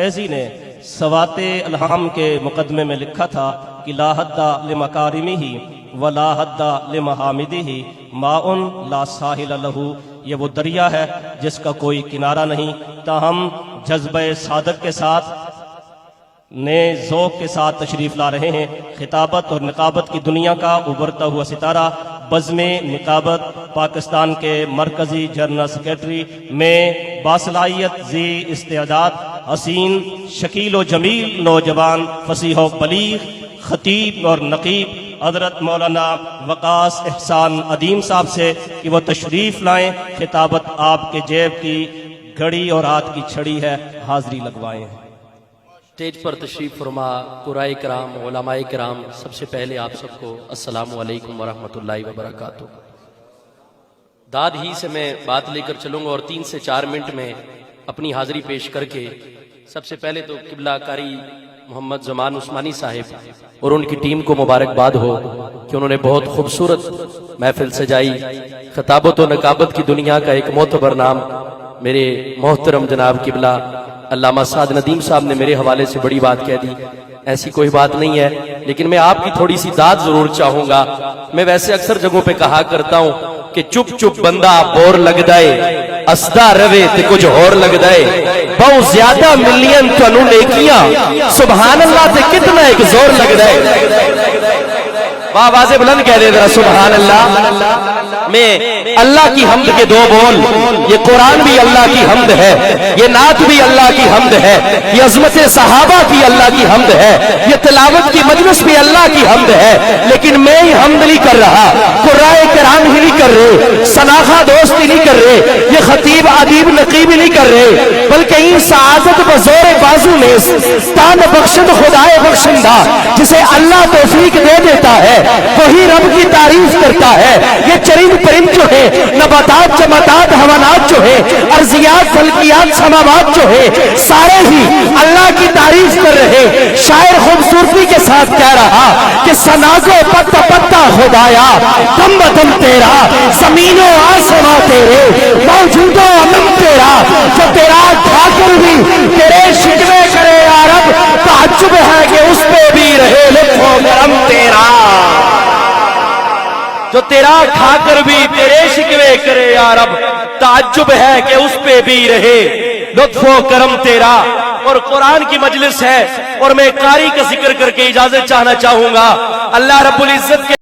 फैजी ने सवाते अलहम के मुकदमे में लिखा था कि ला हद्दा लिमकारिमिही व ला हद्दा लिमहामिदिही माउन ला साहिल लहू। ये वो दरिया है जिसका कोई किनारा नहीं, ताहम जज्बे सादक के साथ ने ज़ौक़ के साथ तशरीफ़ ला रहे हैं। खिताबत और निकाबत की दुनिया का उभरता हुआ सितारा बज़्मे निकाबत पाकिस्तान के मरकज़ी जनरल सेक्रेटरी में बासलाहियत ज़ी इस्तेदाद हसीन शकील व जमील नौजवान फसीह व बलीग खतीब और नकीब हज़रत मौलाना वक़ास एहसान अदीम साहब से कि वो तशरीफ़ लाएँ। खिताबत आपके जेब की घड़ी और हाथ की छड़ी है, हाज़री लगवाएँ। स्टेज पर तशरीफ़ फरमा कुराए कराम उलमाए कराम, सबसे पहले आप सबको अस्सलामु अलैकुम वरहमतुल्लाहि वबरकातुहू। दाद ही से मैं बात लेकर चलूँगा और 3 से 4 मिनट में अपनी हाज़री पेश करके सबसे पहले तो किबला कारी मोहम्मद ज़मान उस्मानी साहिब और उनकी टीम को मुबारकबाद हो कि उन्होंने बहुत खूबसूरत महफिल सजाई। खिताबत और नकाबत की दुनिया का एक मोतबर नाम मेरे मोहतरम जनाब किबला अल्लामा साद नदीम साहब ने मेरे हवाले से बड़ी बात कह दी। ऐसी कोई बात नहीं है, लेकिन मैं आपकी थोड़ी सी दाद जरूर चाहूंगा। मैं वैसे अक्सर जगहों पे कहा करता हूं कि चुप चुप बंदा बोर लग जाए, असदा रवे ते कुछ और लग जाए। बहुत ज्यादा मिलियन तनु नेकियां सुभान अल्लाह ते कितना एक जोर लग जाए। आवाज़ बुलंद कह दे जरा सुभान अल्लाह। में अल्लाह की हम्द के 2 बोल, ये कुरान भी अल्लाह की हम्द है, ये नात भी अल्लाह की हम्द है, ये अज़मत सहाबा की अल्लाह की हम्द है, ये तिलावत की मजलिस भी अल्लाह की हम्द है। लेकिन मैं ही हम्द नहीं कर रहा, कुराए कराम ही नहीं कर रहे, सनाखा दोस्त ही नहीं कर रहे, ये खतीब अदीब नकीब ही नहीं कर रहे, बल्कि इन सआदत बज़ोर बाजू में तान बख्शद खुदाए बख्शिंदा जिसे अल्लाह तौफीक दे देता है वही रब की तारीफ करता है। ये चरिंद परिंद जो है, नबातात जमातात हवानात जो है, अर्जियात फल्कियात समावात जो है, सारे ही अल्लाह की तारीफ कर रहे। शायर खूबसूरती के साथ कह रहा कि सनाज़ो पत्ता पत्ता खुदाया दम बदम तेरा, जमीनो आसमां तेरे, मौजूदो अमन तेरा, जो तेरा ठाकुर भी तेरे शिकवे करे यारब, ताज्जुब है कि उस पे भी रहे लुत्फ़ो करम तेरा। जो तेरा खाकर भी तेरे शिकवे करे या रब, ताज्जुब है कि उस पे भी रहे लुत्फ़ो करम तेरा। और कुरान की मजलिस है और मैं कारी का जिक्र करके इजाजत चाहना चाहूंगा। अल्लाह रब्बुल इज्जत के